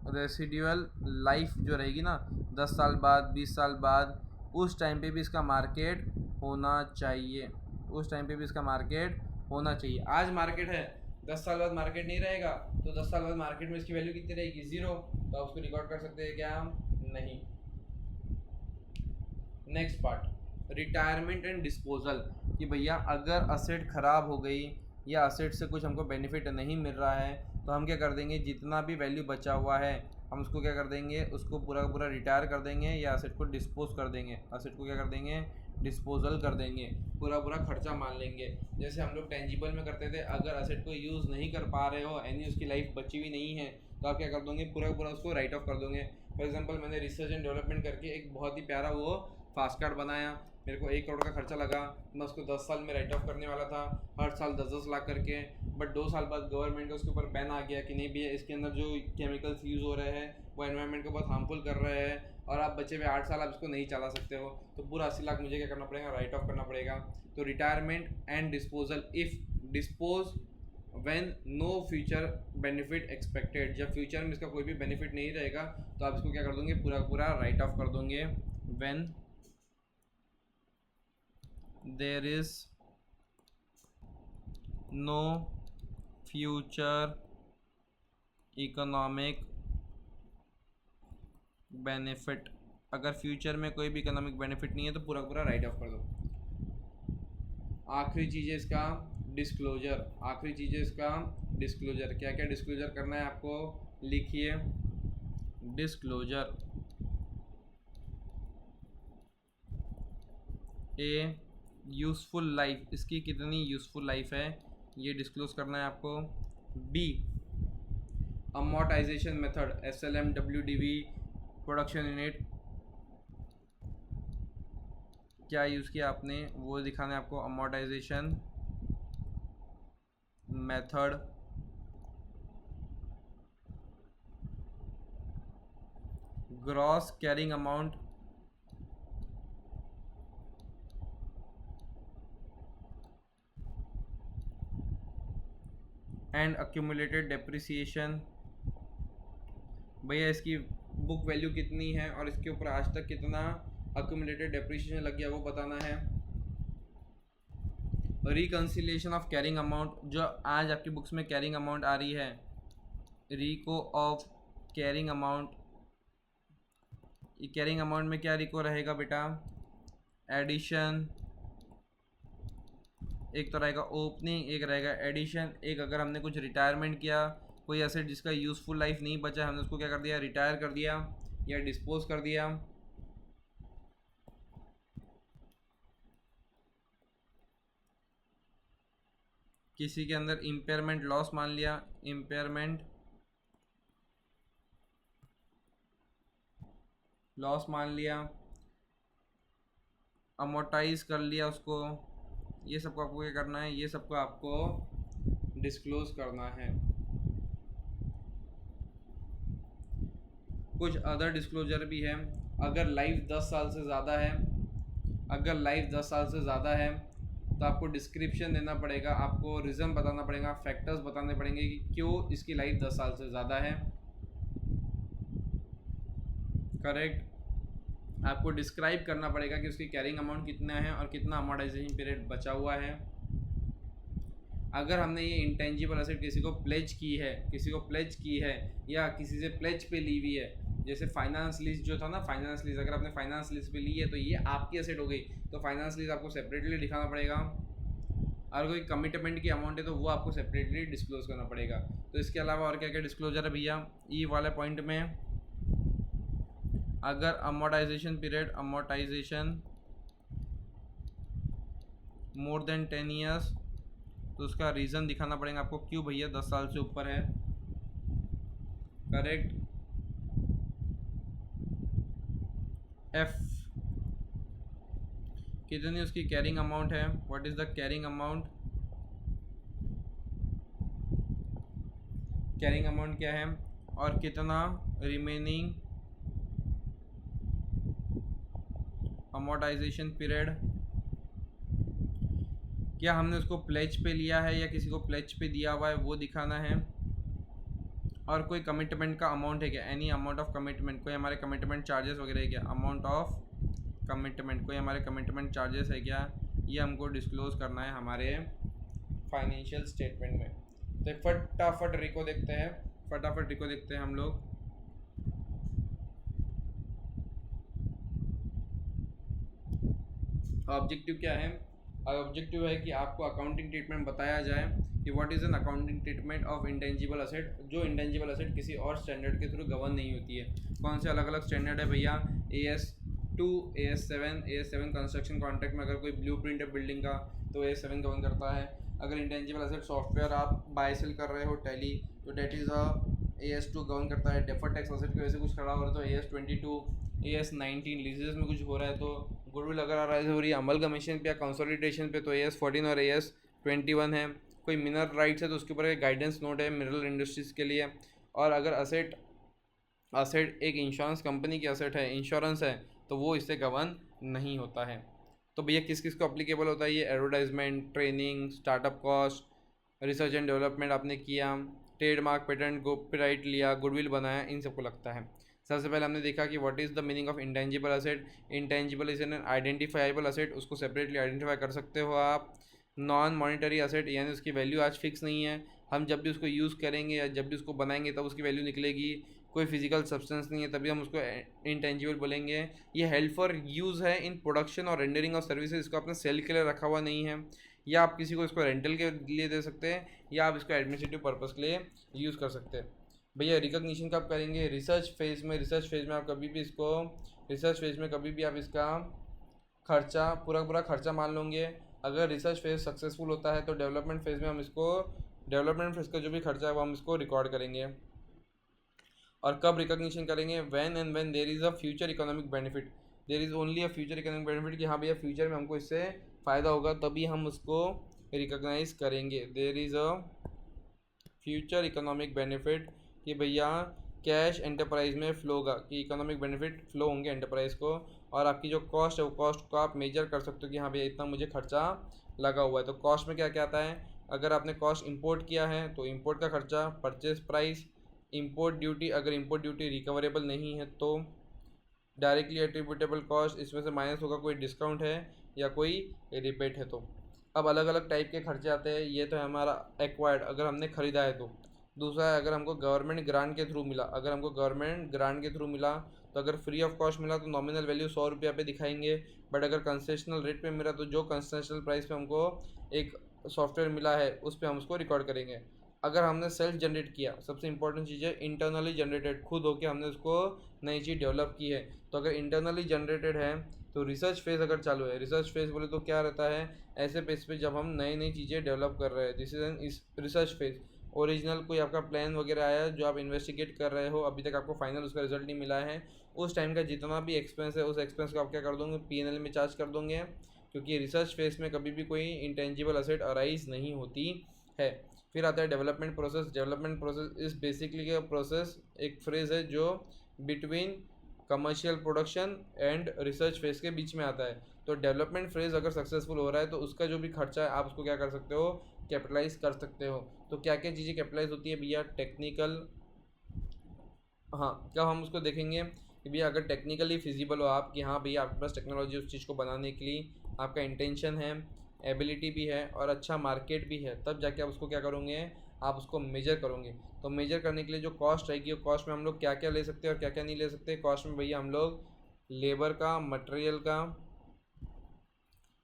रेसिडुअल लाइफ जो रहेगी ना 10 साल बाद, 20 साल बाद, उस टाइम पे भी इसका मार्केट होना चाहिए, आज मार्केट है, 10 साल बाद मार्केट नहीं रहेगा, तो 10 साल बाद मार्केट में इसकी वैल्यू कितनी रहेगी, 0, तो आप उसको रिकॉर्ड कर सकते हैं क्या हम, नहीं। Next part, retirement and disposal, कि भैया अगर असेट ख़राब हो गई या असेट से कुछ हमको बेनिफिट नहीं मिल रहा है, तो हम क्या कर देंगे, जितना भी वैल्यू बचा हुआ है हम उसको क्या कर देंगे, उसको पूरा रिटायर कर देंगे या असेट को डिस्पोज कर देंगे, डिस्पोजल कर देंगे, पूरा खर्चा मान लेंगे। जैसे हम लोग टेंजिबल में करते थे, अगर असेट को यूज़ नहीं कर पा रहे हो, यानी उसकी लाइफ बची हुई नहीं है, तो आप क्या कर दोगे, पूरा उसको राइट ऑफ कर दोगे। फॉर एग्जांपल मैंने रिसर्च एंड डेवलपमेंट करके एक बहुत ही प्यारा वो फास्ट कार्ड बनाया, मेरे को 1 करोड़ का खर्चा लगा, मैं उसको 10 साल में राइट ऑफ करने वाला था, हर साल 10-10 लाख करके, बट 2 साल बाद गवर्नमेंट का उसके ऊपर बैन आ गया कि नहीं भैया इसके अंदर जो केमिकल्स यूज़ हो रहे हैं वो एनवायरनमेंट को बहुत हार्मफुल कर रहे हैं, और आप बचे हुए 8 साल आप इसको नहीं चला सकते हो, तो पूरा 80 लाख मुझे क्या करना पड़ेगा, राइट ऑफ करना पड़ेगा। तो retirement and disposal, if dispose when no future benefit expected, जब फ्यूचर में इसका कोई भी बेनिफिट नहीं रहेगा तो आप इसको क्या कर दोगे, पूरा राइट ऑफ कर दोगे। When there is no future economic benefit, अगर फ्यूचर में कोई भी इकोनॉमिक बेनिफिट नहीं है तो पूरा राइट ऑफ कर दो। आखिरी चीज़ है इसका डिस्क्लोजर, क्या क्या डिस्क्लोजर करना है आपको, लिखिए डिस्क्लोजर, ए यूज़फुल लाइफ, इसकी कितनी यूज़फुल लाइफ है ये डिस्क्लोज करना है आपको। B amortisation method, SLM, WDV, production unit, क्या यूज़ किया आपने वो दिखाना है आपको, amortisation method, gross carrying amount, and accumulated depreciation. भैया इसकी बुक वैल्यू कितनी है और इसके ऊपर आज तक कितना अक्यूमुलेटेड डेप्रिसिएशन लग गया वो बताना है। रिकन्सिलेशन ऑफ कैरिंग अमाउंट, जो आज आपकी बुक्स में कैरिंग अमाउंट आ रही है, रिको ऑफ कैरिंग अमाउंट, ये कैरिंग अमाउंट में क्या रिको रहेगा बेटा, एडिशन, एक तो रहेगा ओपनिंग, एक रहेगा एडिशन, एक अगर हमने कुछ रिटायरमेंट किया, कोई एसेट जिसका यूजफुल लाइफ नहीं बचा, हमने उसको क्या कर दिया, रिटायर कर दिया या डिस्पोज कर दिया। किसी के अंदर इम्पेयरमेंट लॉस मान लिया, इम्पेयरमेंट लॉस मान लिया, अमोर्टाइज कर लिया उसको, ये सबको आपको क्या करना है, ये सबको आपको डिस्क्लोज करना है। कुछ अदर डिस्क्लोजर भी है, अगर लाइफ 10 साल से ज़्यादा है, अगर लाइफ 10 साल से ज़्यादा है तो आपको डिस्क्रिप्शन देना पड़ेगा, आपको रीज़न बताना पड़ेगा, फैक्टर्स बताने पड़ेंगे कि क्यों इसकी लाइफ 10 साल से ज़्यादा है। करेक्ट, आपको डिस्क्राइब करना पड़ेगा कि उसकी कैरिंग अमाउंट कितना है और कितना अमोर्टाइजेशन पीरियड बचा हुआ है। अगर हमने ये इंटेंजिबल एसेट किसी को प्लेज की है, किसी को प्लेज की है या किसी से प्लेज पे ली हुई है, जैसे फाइनेंस लीज जो था ना, फाइनेंस लीज, अगर आपने फाइनेंस लीज पे ली है तो ये आपकी एसेट हो गई, तो फाइनेंस लीज आपको सेपरेटली दिखाना पड़ेगा। अगर कोई कमिटमेंट की अमाउंट है तो वो आपको सेपरेटली डिस्क्लोज करना पड़ेगा। तो इसके अलावा और क्या क्या डिस्क्लोजर है भैया, ई वाले पॉइंट में अगर amortisation period, amortisation more than 10 years, तो उसका रीज़न दिखाना पड़ेगा आपको, क्यों भैया 10 साल से ऊपर है। करेक्ट। एफ, कितनी उसकी कैरिंग अमाउंट है, what is the carrying amount, carrying amount क्या है और कितना रिमेनिंग अमोर्टाइजेशन पीरियड, क्या हमने उसको प्लेज पे लिया है या किसी को प्लेज पे दिया हुआ है वो दिखाना है। और कोई कमिटमेंट का अमाउंट है क्या, एनी अमाउंट ऑफ कमिटमेंट, कोई हमारे कमिटमेंट चार्जेस वगैरह है क्या, अमाउंट ऑफ कमिटमेंट, कोई हमारे कमिटमेंट चार्जेस है क्या, ये हमको डिस्क्लोज करना है हमारे फाइनेंशियल स्टेटमेंट में। तो फटाफट रिको देखते हैं, फटाफट रिको देखते हैं हम लोग। ऑब्जेक्टिव क्या है, ऑब्जेक्टिव है कि आपको अकाउंटिंग ट्रीटमेंट बताया जाए कि what is an accounting treatment of intangible asset, जो इंटेंजिबल असेट किसी और स्टैंडर्ड के थ्रू गवर्न नहीं होती है। कौन से अलग अलग स्टैंडर्ड है भैया, AS2, AS7 कंस्ट्रक्शन कॉन्ट्रैक्ट में अगर कोई ब्लूप्रिंट है बिल्डिंग का तो AS7 गवर्न करता है। अगर इंटेंजिबल असेट सॉफ्टवेयर आप बाय सेल कर रहे हो टैली, तो डेट इज़ AS2 गवर्न करता है। डेफर्ड टैक्स असेट की वजह से कुछ खड़ा हो रहा है तो AS22, AS19, लीजेस में कुछ हो रहा है तो गुडविल अगर आ रहा है हो रही है अमलगमेशन पे या कंसोलिडेशन पे तो AS14 और AS21 है। कोई मिनरल राइट्स है तो उसके ऊपर एक गाइडेंस नोट है मिनरल इंडस्ट्रीज़ के लिए। और अगर असेट एक इंश्योरेंस कंपनी की असेट है, इंश्योरेंस है, तो वो इससे गवर्न नहीं होता है। तो भैया किस किस को अप्लीकेबल होता है ये, advertisement, training, startup cost, research and development आपने किया, ट्रेडमार्क, पेटेंट, कॉपीराइट लिया, गुडविल बनाया, इन सबको लगता है। सबसे पहले हमने देखा कि what is the meaning of intangible asset. Intangible is an identifiable asset, उसको सेपरेटली आइडेंटिफाई कर सकते हो आप। नॉन मॉनिटरी असेट यानी उसकी वैल्यू आज फिक्स नहीं है, हम जब भी उसको यूज़ करेंगे या जब भी उसको बनाएंगे तब उसकी वैल्यू निकलेगी। कोई फिजिकल सब्सटेंस नहीं है तभी हम उसको इंटेंजिबल बोलेंगे। ये हेल्प फॉर यूज़ है इन प्रोडक्शन और रेंडरिंग ऑफ सर्विसेज, इसको आपने सेल के लिए रखा हुआ नहीं है, या आप किसी को इसको रेंटल के लिए दे सकते हैं या आप इसको एडमिनिस्ट्रेटिव पर्पज़ के लिए यूज़ कर सकते हैं। भैया रिकॉग्निशन कब करेंगे, रिसर्च फेज़ में। रिसर्च फेज़ में आप कभी भी इसको, रिसर्च फेज़ में कभी भी आप इसका खर्चा पूरा खर्चा मान लोगे। अगर रिसर्च फेज़ सक्सेसफुल होता है तो डेवलपमेंट फेज़ में हम इसको, डेवलपमेंट फेज़ का जो भी खर्चा है वो हम इसको रिकॉर्ड करेंगे। और कब रिकॉग्निशन करेंगे, when and when there is a future economic benefit, there is only a future economic benefit, कि हाँ भैया फ्यूचर में हमको इससे फ़ायदा होगा तभी हम उसको रिकॉग्नाइज करेंगे। There is a future economic benefit, कि भैया कैश एंटरप्राइज में फ्लो होगा, कि इकोनॉमिक बेनिफिट फ्लो होंगे एंटरप्राइज को। और आपकी जो कॉस्ट है वो कॉस्ट को आप मेजर कर सकते हो कि हाँ भैया इतना मुझे खर्चा लगा हुआ है। तो कॉस्ट में क्या क्या आता है, अगर आपने कॉस्ट इंपोर्ट किया है तो इंपोर्ट का खर्चा, परचेज प्राइस, इंपोर्ट ड्यूटी, अगर इंपोर्ट ड्यूटी रिकवरेबल नहीं है तो डायरेक्टली एट्रीब्यूटेबल कॉस्ट, इसमें से माइनस होगा कोई डिस्काउंट है या कोई रिपेट है तो। अब अलग अलग टाइप के खर्चे आते हैं, ये तो है हमारा एक्वायर्ड, अगर हमने ख़रीदा है तो। दूसरा है अगर हमको गवर्नमेंट ग्रांट के थ्रू मिला, अगर हमको गवर्नमेंट ग्रांट के थ्रू मिला तो अगर फ्री ऑफ कॉस्ट मिला तो नॉमिनल वैल्यू 100 रुपया पे दिखाएंगे, बट अगर कंसेशनल रेट पे मिला तो जो कंसेशनल प्राइस पे हमको एक सॉफ्टवेयर मिला है उस पर हम उसको रिकॉर्ड करेंगे। अगर हमने सेल्फ जनरेट किया, सबसे इंपॉर्टेंट चीज़ है इंटरनली जनरेटेड, खुद होकर हमने उसको नई चीज़ डेवलप की है, तो अगर इंटरनली जनरेटेड है तो रिसर्च फेज़ अगर चालू है, रिसर्च फेज़ बोले तो क्या रहता है, ऐसे पेज पे जब हम नई नई चीज़ें डेवलप कर रहे हैं, दिस इज एन इस रिसर्च फेज़। ओरिजिनल कोई आपका प्लान वगैरह आया जो आप इन्वेस्टिगेट कर रहे हो, अभी तक आपको फाइनल उसका रिजल्ट नहीं मिला है, उस टाइम का जितना भी एक्सपेंस है उस एक्सपेंस को आप क्या कर दोगे, P&L में चार्ज कर दोगे, क्योंकि रिसर्च फेज़ में कभी भी कोई इंटेंजिबल असेट अराइज नहीं होती है। फिर आता है डेवलपमेंट प्रोसेस। डेवलपमेंट प्रोसेस इस बेसिकली का प्रोसेस एक फ्रेज है जो between commercial production and research phase के बीच में आता है। तो डेवलपमेंट फेज अगर सक्सेसफुल हो रहा है तो उसका जो भी खर्चा है आप उसको क्या कर सकते हो, कैपिटलाइज कर सकते हो। तो क्या क्या चीज़ें कैपिटलाइज होती है भैया, टेक्निकल, हाँ क्या हम उसको देखेंगे कि भैया अगर टेक्निकली फिजिबल हो आप, कि हाँ भैया आपके पास टेक्नोलॉजी उस चीज़ को बनाने के लिए आपका इंटेंशन है, एबिलिटी भी है और अच्छा मार्केट भी है, तब जाके आप उसको क्या करोगे, आप उसको मेजर करोगे। तो मेजर करने के लिए जो कॉस्ट रहेगी, वो कॉस्ट में हम लोग क्या क्या ले सकते हैं और क्या क्या नहीं ले सकते। कॉस्ट में भैया हम लोग लेबर का, मटेरियल का,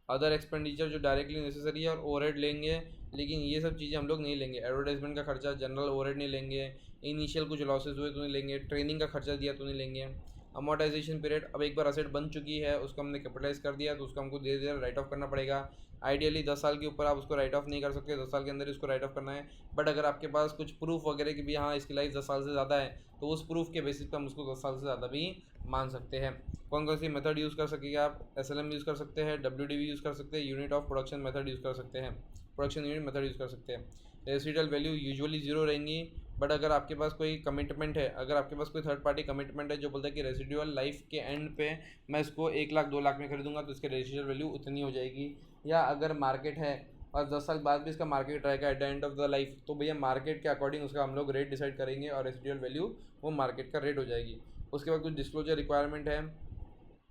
अदर एक्सपेंडिचर जो डायरेक्टली नेसेसरी है और ओवरहेड लेंगे, लेकिन ये सब चीज़ें हम लोग नहीं लेंगे। एडवर्टाइजमेंट का खर्चा, जनरल ओवरहेड नहीं लेंगे, इनिशियल कुछ लॉसेज हुए तो नहीं लेंगे, ट्रेनिंग का खर्चा दिया तो नहीं लेंगे। अमोर्टाइजेशन पीरियड, अब एक बार असेट बन चुकी है उसको हमने कैपिटलाइज कर दिया तो उसको हमको धीरे धीरे राइट ऑफ करना पड़ेगा। आइडियली 10 साल के ऊपर आप उसको राइट ऑफ नहीं कर सकते, 10 साल के अंदर उसको राइट ऑफ करना है। बट अगर आपके पास कुछ प्रूफ वगैरह की भी, हाँ इसकी लाइफ 10 साल से ज़्यादा है, तो उस प्रूफ के बेसिस पर हम उसको 10 साल से ज़्यादा भी मान सकते हैं। कौन कौन सी मेथड यूज़ कर सकेंगे आप, SLM यूज़ कर सकते हैं, WDV यूज़ कर सकते हैं, unit of production method use कर सकते हैं, प्रोडक्शन यूनिट मेथड यूज़ कर सकते हैं। रेसिडुअल वैल्यू यूजुअली जीरो रहेंगी, बट अगर आपके पास कोई कमिटमेंट है, अगर आपके पास कोई थर्ड पार्टी कमिटमेंट है जो बोलता है कि रेसिडुअल लाइफ के एंड पे मैं इसको 1 लाख 2 लाख में खरीदूंगा, तो इसकी रेसिडुअल वैल्यू उतनी हो जाएगी। या अगर मार्केट है और 10 साल बाद भी इसका मार्केट रहेगा eight the end of the life, तो भैया मार्केट के अकॉर्डिंग उसका हम लोग रेट डिसाइड करेंगे और रेसिडुअल वैल्यू वो मार्केट का रेट हो जाएगी। उसके बाद कुछ डिस्क्लोजर रिक्वायरमेंट है,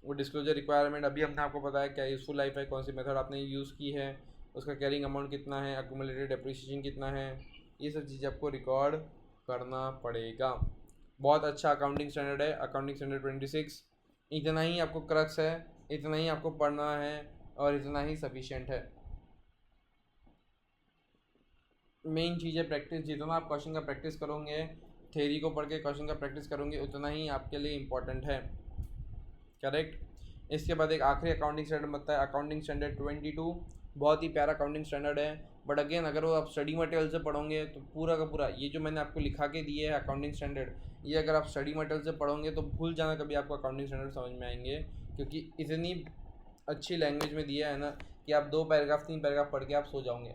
वो डिस्क्लोजर रिक्वायरमेंट अभी हमने आपको बताया क्या यूज़फुल लाइफ है, कौन सी मेथड आपने यूज़ की है, उसका कैरिंग अमाउंट कितना है, एक्यूमुलेटेड डेप्रिसिएशन कितना है, ये सब चीज़ें आपको रिकॉर्ड करना पड़ेगा। बहुत अच्छा अकाउंटिंग स्टैंडर्ड है, अकाउंटिंग स्टैंडर्ड 26। इतना ही आपको क्रक्स है, इतना ही आपको पढ़ना है और इतना ही सफिशिएंट है। मेन चीज़ है प्रैक्टिस, जितना आप क्वेश्चन का प्रैक्टिस करोगे, थ्योरी को पढ़ के क्वेश्चन का प्रैक्टिस करोगे, उतना ही आपके लिए इम्पोर्टेंट है। करेक्ट। इसके बाद एक आखिरी अकाउंटिंग स्टैंडर्ड बनता है, अकाउंटिंग स्टैंडर्ड 22। बहुत ही प्यारा अकाउंटिंग स्टैंडर्ड है, बट अगेन अगर वो आप स्टडी मटेरियल से पढ़ोगे तो पूरा का पूरा ये जो मैंने आपको लिखा के दिए है अकाउंटिंग स्टैंडर्ड, ये अगर आप स्टडी मटेरियल से पढ़ोगे तो भूल जाना कभी आपको अकाउंटिंग स्टैंडर्ड समझ में आएंगे, क्योंकि इतनी अच्छी लैंग्वेज में दिया है ना कि आप 2 पैराग्राफ 3 पैराग्राफ पढ़ के आप सो जाओगे।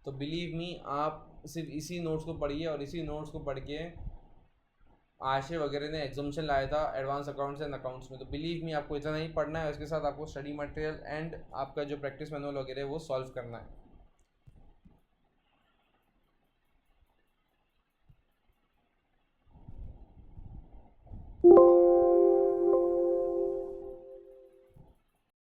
तो बिलीव मी, आप सिर्फ इसी नोट्स को पढ़िए और इसी नोट्स को पढ़ के आशे वगैरह ने एग्जामिशन लाया था एडवांस अकाउंट्स एंड अकाउंट्स में, तो बिलीव मी आपको इतना नहीं पढ़ना है, उसके साथ आपको स्टडी मटेरियल एंड आपका जो प्रैक्टिस मैनुअल वगैरह है वो सॉल्व करना है।